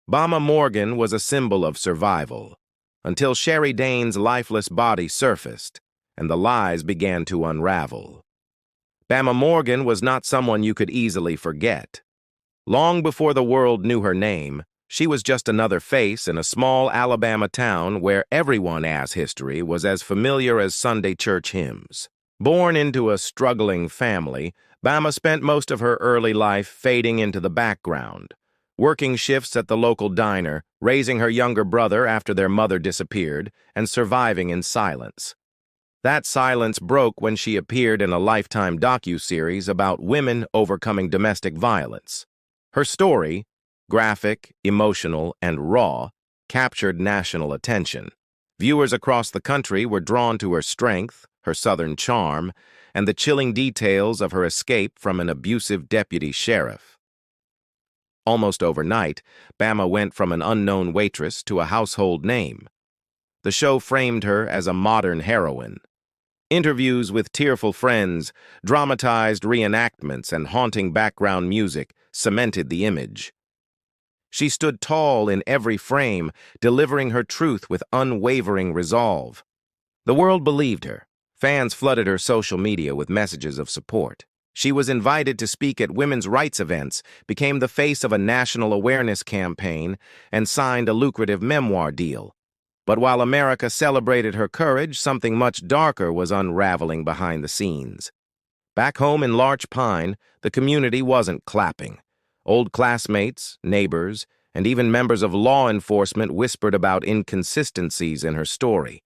Bama Morgan was a symbol of survival, until Sherry Dane's lifeless body surfaced, and the lies began to unravel. Bama Morgan was not someone you could easily forget. Long before the world knew her name, she was just another face in a small Alabama town where everyone's history was as familiar as Sunday church hymns. Born into a struggling family, Bama spent most of her early life fading into the background, working shifts at the local diner, raising her younger brother after their mother disappeared, and surviving in silence. That silence broke when she appeared in a Lifetime docuseries about women overcoming domestic violence. Her story, graphic, emotional, and raw, captured national attention. Viewers across the country were drawn to her strength, her Southern charm, and the chilling details of her escape from an abusive deputy sheriff. Almost overnight, Bama went from an unknown waitress to a household name. The show framed her as a modern heroine. Interviews with tearful friends, dramatized reenactments, and haunting background music cemented the image. She stood tall in every frame, delivering her truth with unwavering resolve. The world believed her. Fans flooded her social media with messages of support. She was invited to speak at women's rights events, became the face of a national awareness campaign, and signed a lucrative memoir deal. But while America celebrated her courage, something much darker was unraveling behind the scenes. Back home in Larch Pine, the community wasn't clapping. Old classmates, neighbors, and even members of law enforcement whispered about inconsistencies in her story.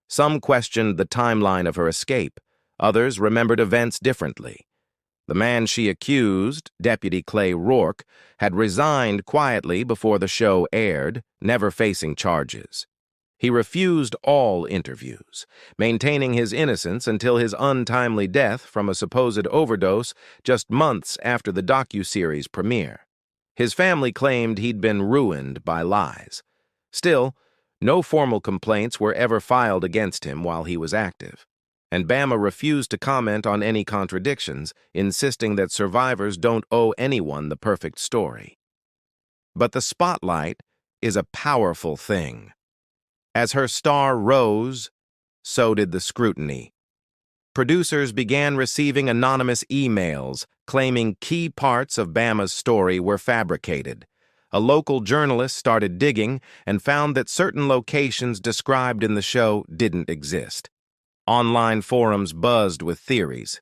Some questioned the timeline of her escape. Others remembered events differently. The man she accused, Deputy Clay Rourke, had resigned quietly before the show aired, never facing charges. He refused all interviews, maintaining his innocence until his untimely death from a supposed overdose just months after the docuseries premiere. His family claimed he'd been ruined by lies. Still, no formal complaints were ever filed against him while he was active, and Bama refused to comment on any contradictions, insisting that survivors don't owe anyone the perfect story. But the spotlight is a powerful thing. As her star rose, so did the scrutiny. Producers began receiving anonymous emails claiming key parts of Bama's story were fabricated. A local journalist started digging and found that certain locations described in the show didn't exist. Online forums buzzed with theories,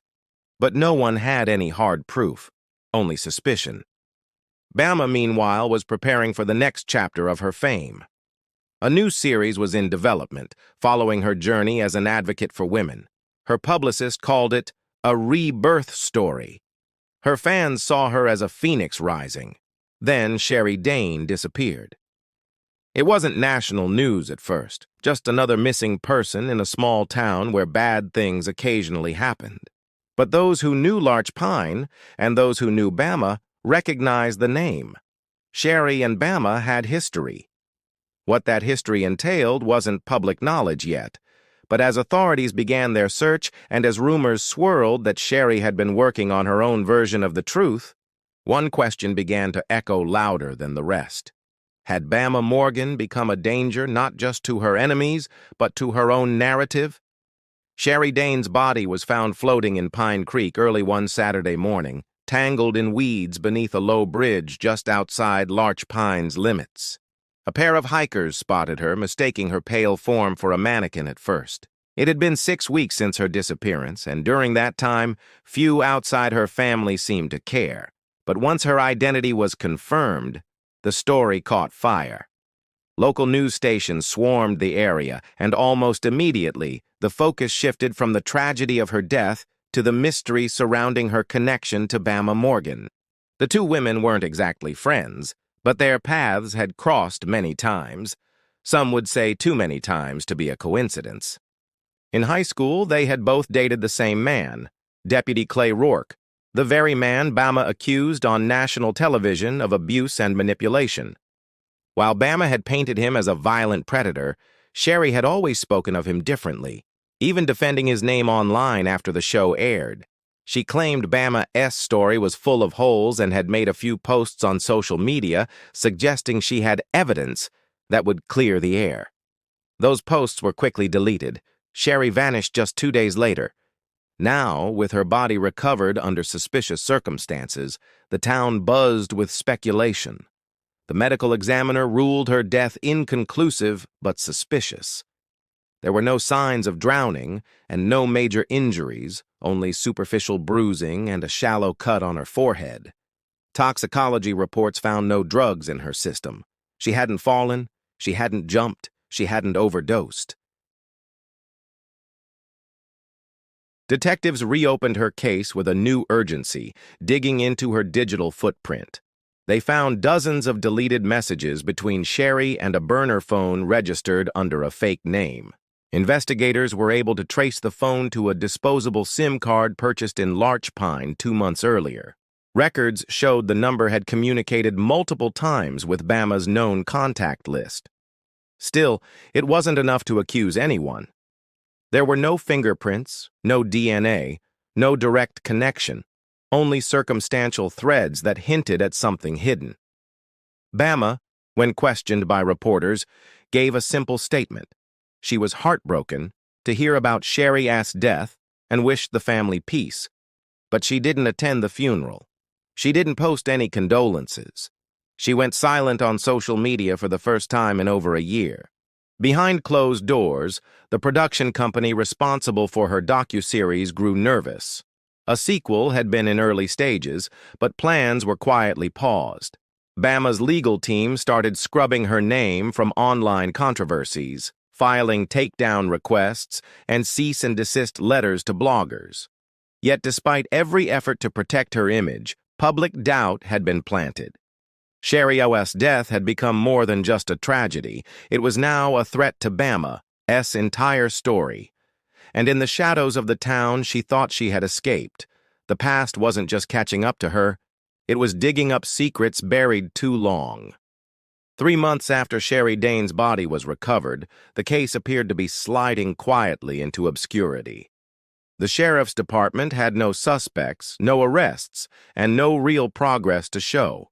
but no one had any hard proof, only suspicion. Bama, meanwhile, was preparing for the next chapter of her fame. A new series was in development, following her journey as an advocate for women. Her publicist called it a rebirth story. Her fans saw her as a phoenix rising. Then Sherry Dane disappeared. It wasn't national news at first, just another missing person in a small town where bad things occasionally happened. But those who knew Larch Pine and those who knew Bama recognized the name. Sherry and Bama had history. What that history entailed wasn't public knowledge yet, but as authorities began their search and as rumors swirled that Sherry had been working on her own version of the truth, one question began to echo louder than the rest. Had Bama Morgan become a danger not just to her enemies, but to her own narrative? Sherry Dane's body was found floating in Pine Creek early one Saturday morning, tangled in weeds beneath a low bridge just outside Larch Pine's limits. A pair of hikers spotted her, mistaking her pale form for a mannequin at first. It had been 6 weeks since her disappearance, and during that time, few outside her family seemed to care. But once her identity was confirmed, the story caught fire. Local news stations swarmed the area, and almost immediately, the focus shifted from the tragedy of her death to the mystery surrounding her connection to Bama Morgan. The two women weren't exactly friends, but their paths had crossed many times. Some would say too many times to be a coincidence. In high school, they had both dated the same man, Deputy Clay Rourke, the very man Bama accused on national television of abuse and manipulation. While Bama had painted him as a violent predator, Sherry had always spoken of him differently, even defending his name online after the show aired. She claimed Bama S. story was full of holes and had made a few posts on social media suggesting she had evidence that would clear the air. Those posts were quickly deleted. Sherry vanished just 2 days later. Now, with her body recovered under suspicious circumstances, the town buzzed with speculation. The medical examiner ruled her death inconclusive but suspicious. There were no signs of drowning and no major injuries, only superficial bruising and a shallow cut on her forehead. Toxicology reports found no drugs in her system. She hadn't fallen, she hadn't jumped, she hadn't overdosed. Detectives reopened her case with a new urgency, digging into her digital footprint. They found dozens of deleted messages between Sherry and a burner phone registered under a fake name. Investigators were able to trace the phone to a disposable SIM card purchased in Larch Pine 2 months earlier. Records showed the number had communicated multiple times with Bama's known contact list. Still, it wasn't enough to accuse anyone. There were no fingerprints, no DNA, no direct connection, only circumstantial threads that hinted at something hidden. Bama, when questioned by reporters, gave a simple statement. She was heartbroken to hear about Sherry S.'s death and wished the family peace, but she didn't attend the funeral. She didn't post any condolences. She went silent on social media for the first time in over a year. Behind closed doors, the production company responsible for her docuseries grew nervous. A sequel had been in early stages, but plans were quietly paused. Bama's legal team started scrubbing her name from online controversies, filing takedown requests and cease-and-desist letters to bloggers. Yet despite every effort to protect her image, public doubt had been planted. Sherry O.S.'s death had become more than just a tragedy. It was now a threat to Bama's entire story. And in the shadows of the town, she thought she had escaped. The past wasn't just catching up to her, it was digging up secrets buried too long. 3 months after Sherry Dane's body was recovered, the case appeared to be sliding quietly into obscurity. The sheriff's department had no suspects, no arrests, and no real progress to show.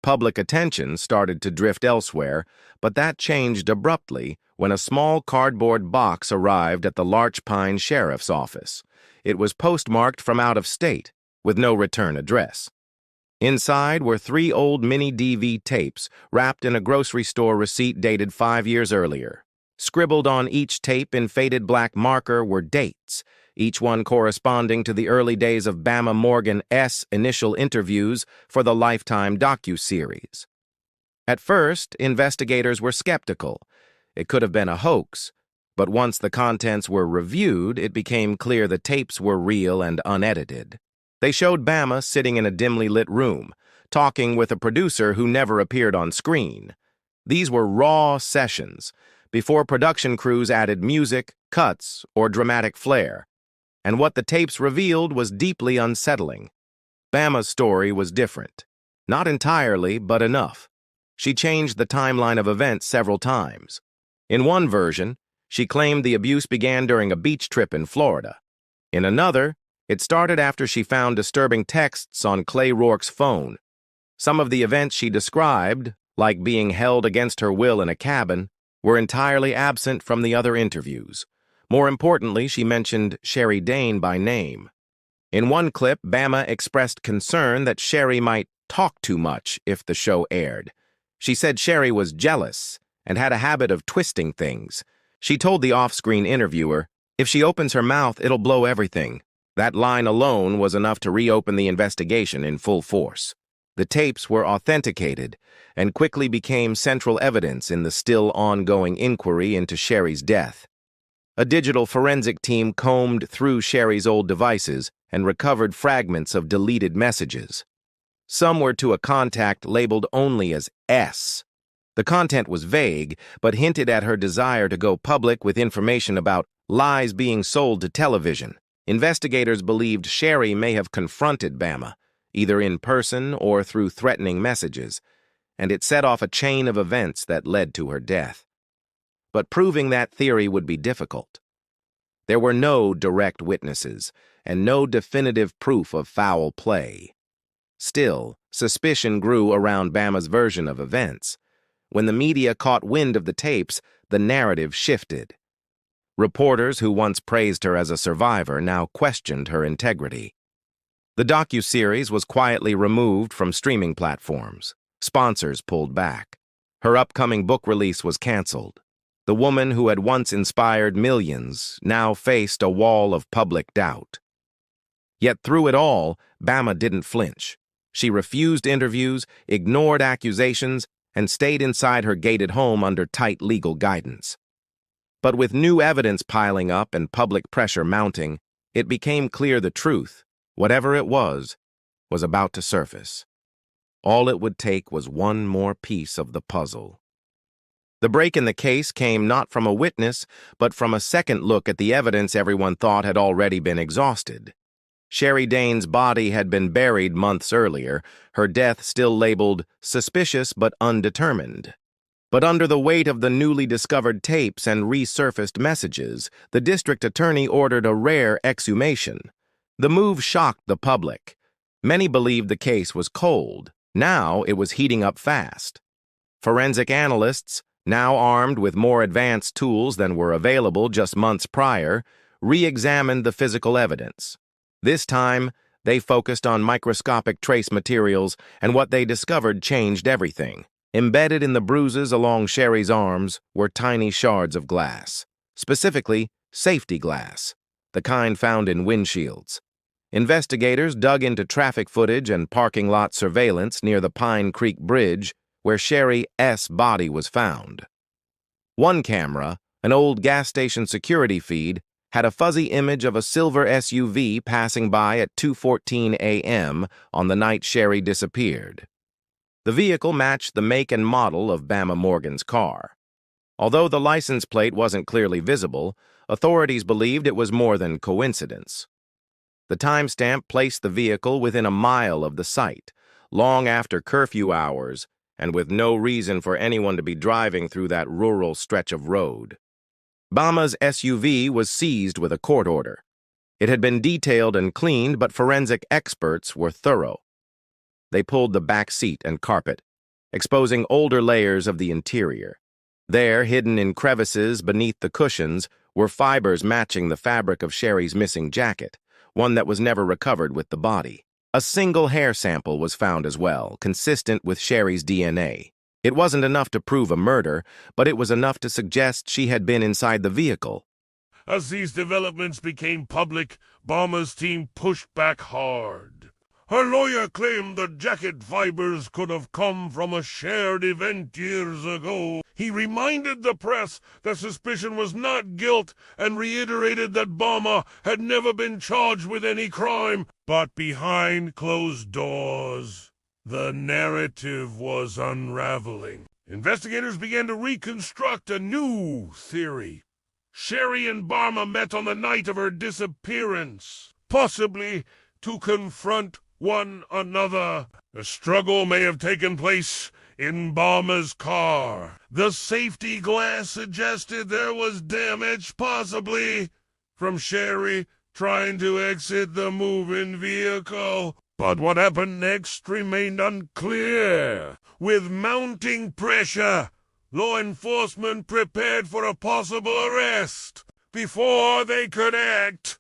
Public attention started to drift elsewhere, but that changed abruptly when a small cardboard box arrived at the Larch Pine Sheriff's Office. It was postmarked from out of state, with no return address. Inside were 3 old mini-DV tapes wrapped in a grocery store receipt dated 5 years earlier. Scribbled on each tape in faded black marker were dates, each one corresponding to the early days of Bama Morgan's initial interviews for the Lifetime docuseries. At first, investigators were skeptical. It could have been a hoax, but once the contents were reviewed, it became clear the tapes were real and unedited. They showed Bama sitting in a dimly lit room, talking with a producer who never appeared on screen. These were raw sessions, before production crews added music, cuts, or dramatic flair. And what the tapes revealed was deeply unsettling. Bama's story was different. Not entirely, but enough. She changed the timeline of events several times. In one version, she claimed the abuse began during a beach trip in Florida. In another, it started after she found disturbing texts on Clay Rourke's phone. Some of the events she described, like being held against her will in a cabin, were entirely absent from the other interviews. More importantly, she mentioned Sherry Dane by name. In one clip, Bama expressed concern that Sherry might talk too much if the show aired. She said Sherry was jealous and had a habit of twisting things. She told the off-screen interviewer, "If she opens her mouth, it'll blow everything." That line alone was enough to reopen the investigation in full force. The tapes were authenticated and quickly became central evidence in the still ongoing inquiry into Sherry's death. A digital forensic team combed through Sherry's old devices and recovered fragments of deleted messages. Some were to a contact labeled only as S. The content was vague, but hinted at her desire to go public with information about lies being sold to television. Investigators believed Sherry may have confronted Bama, either in person or through threatening messages, and it set off a chain of events that led to her death. But proving that theory would be difficult. There were no direct witnesses and no definitive proof of foul play. Still, suspicion grew around Bama's version of events. When the media caught wind of the tapes, the narrative shifted. Reporters who once praised her as a survivor now questioned her integrity. The docuseries was quietly removed from streaming platforms. Sponsors pulled back. Her upcoming book release was canceled. The woman who had once inspired millions now faced a wall of public doubt. Yet through it all, Bama didn't flinch. She refused interviews, ignored accusations, and stayed inside her gated home under tight legal guidance. But with new evidence piling up and public pressure mounting, it became clear the truth, whatever it was about to surface. All it would take was one more piece of the puzzle. The break in the case came not from a witness, but from a second look at the evidence everyone thought had already been exhausted. Sherry Dane's body had been buried months earlier, her death still labeled suspicious but undetermined. But under the weight of the newly discovered tapes and resurfaced messages, the district attorney ordered a rare exhumation. The move shocked the public. Many believed the case was cold. Now it was heating up fast. Forensic analysts, now armed with more advanced tools than were available just months prior, re-examined the physical evidence. This time, they focused on microscopic trace materials, and what they discovered changed everything. Embedded in the bruises along Sherry's arms were tiny shards of glass, specifically safety glass, the kind found in windshields. Investigators dug into traffic footage and parking lot surveillance near the Pine Creek Bridge, where Sherry S.'s body was found. One camera, an old gas station security feed, had a fuzzy image of a silver SUV passing by at 2:14 a.m. on the night Sherry disappeared. The vehicle matched the make and model of Bama Morgan's car. Although the license plate wasn't clearly visible, authorities believed it was more than coincidence. The timestamp placed the vehicle within a mile of the site, long after curfew hours, and with no reason for anyone to be driving through that rural stretch of road. Bama's SUV was seized with a court order. It had been detailed and cleaned, but forensic experts were thorough. They pulled the back seat and carpet, exposing older layers of the interior. There, hidden in crevices beneath the cushions, were fibers matching the fabric of Sherry's missing jacket, one that was never recovered with the body. A single hair sample was found as well, consistent with Sherry's DNA. It wasn't enough to prove a murder, but it was enough to suggest she had been inside the vehicle. As these developments became public, Bama's team pushed back hard. Her lawyer claimed the jacket fibers could have come from a shared event years ago. He reminded the press that suspicion was not guilt and reiterated that Bama had never been charged with any crime. But behind closed doors, the narrative was unraveling. Investigators began to reconstruct a new theory. Sherry and Bama met on the night of her disappearance, possibly to confront one another. The struggle may have taken place in Bama's car. The safety glass suggested there was damage, possibly from Sherry trying to exit the moving vehicle. But what happened next remained unclear. With mounting pressure, law enforcement prepared for a possible arrest. Before they could act,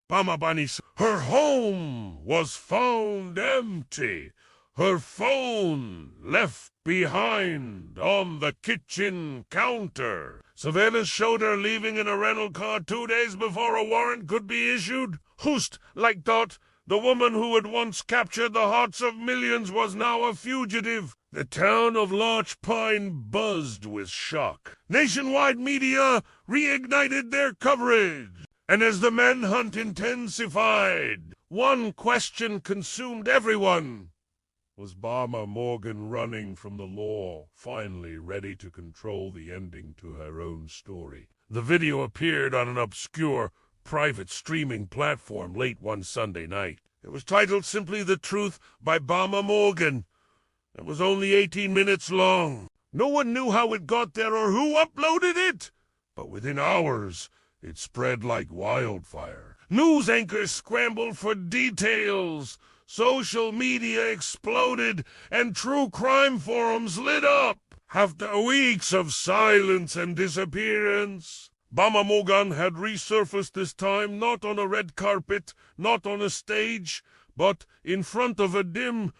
Bama Bunny's her home was found empty. Her phone left behind on the kitchen counter. Surveillance showed her leaving in a rental car 2 days before a warrant could be issued. Who'st like thought the woman who had once captured the hearts of millions was now a fugitive. The town of Larch Pine buzzed with shock. Nationwide media reignited their coverage. And as the manhunt intensified, one question consumed everyone. Was Bama Morgan running from the law, finally ready to control the ending to her own story? The video appeared on an obscure, private streaming platform late one Sunday night. It was titled simply The Truth by Bama Morgan. It was only 18 minutes long. No one knew how it got there or who uploaded it. But within hours, It spread like wildfire. News anchors scrambled for details. Social media exploded, and true crime forums lit up. After weeks of silence and disappearance, Bama Morgan had resurfaced this time not on a red carpet, not on a stage, but in front of a dim,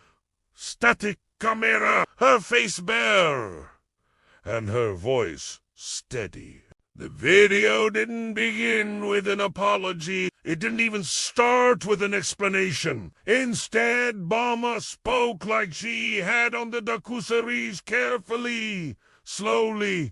static camera, her face bare, and her voice steady. The video didn't begin with an apology. It didn't even start with an explanation. Instead, Bama spoke like she had on the docuseries, carefully, slowly,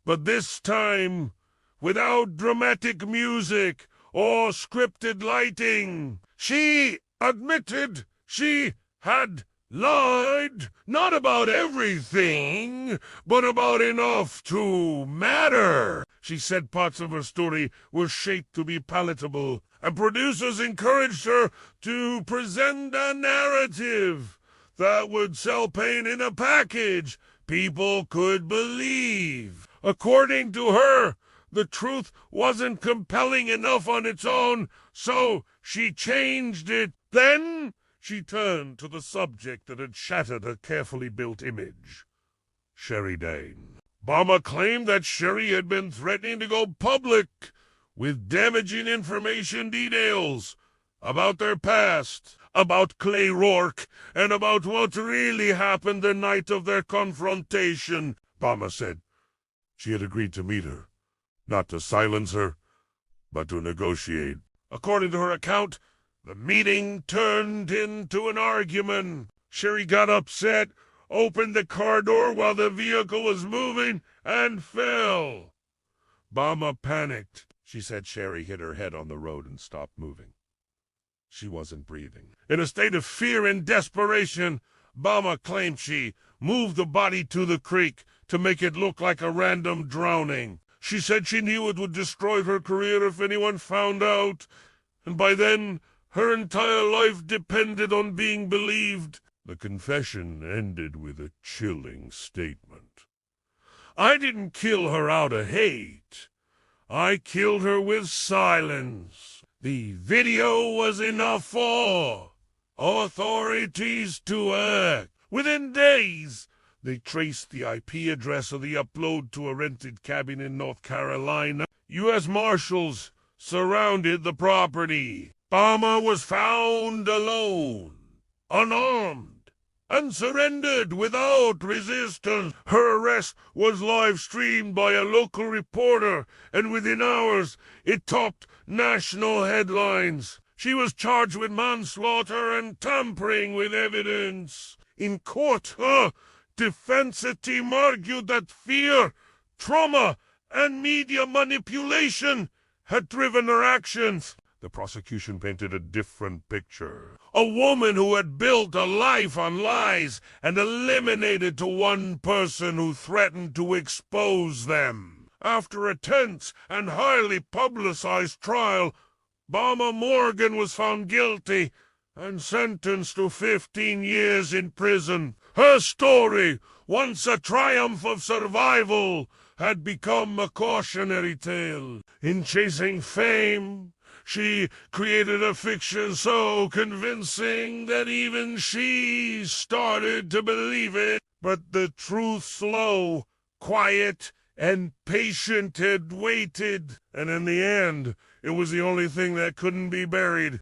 but this time without dramatic music or scripted lighting. She admitted she had lied, not about everything, but about enough to matter. She said parts of her story were shaped to be palatable, and producers encouraged her to present a narrative that would sell paint in a package people could believe. According to her, the truth wasn't compelling enough on its own, so she changed it. Then she turned to the subject that had shattered her carefully built image. Sherry Dane. Bama claimed that Sherry had been threatening to go public with damaging information details about their past, about Clay Rourke, and about what really happened the night of their confrontation. Bama said she had agreed to meet her, not to silence her, but to negotiate. According to her account, the meeting turned into an argument. Sherry got upset, opened the car door while the vehicle was moving, and fell. Bama panicked. She said Sherry hit her head on the road and stopped moving. She wasn't breathing. In a state of fear and desperation, Bama claimed she moved the body to the creek to make it look like a random drowning. She said she knew it would destroy her career if anyone found out, and by then her entire life depended on being believed. The confession ended with a chilling statement. I didn't kill her out of hate. I killed her with silence. The video was enough for authorities to act. Within days, they traced the IP address of the upload to a rented cabin in North Carolina. U.S. Marshals surrounded the property. Bama was found alone, unarmed, and surrendered without resistance. Her arrest was live-streamed by a local reporter, and within hours it topped national headlines. She was charged with manslaughter and tampering with evidence. In court, her defense team argued that fear, trauma, and media manipulation had driven her actions. The prosecution painted a different picture. A woman who had built a life on lies and eliminated to one person who threatened to expose them. After a tense and highly publicized trial, Bama Morgan was found guilty and sentenced to 15 years in prison. Her story, once a triumph of survival, had become a cautionary tale. In chasing fame, she created a fiction so convincing that even she started to believe it. But the truth, slow, quiet, and patient, had waited. And in the end, it was the only thing that couldn't be buried.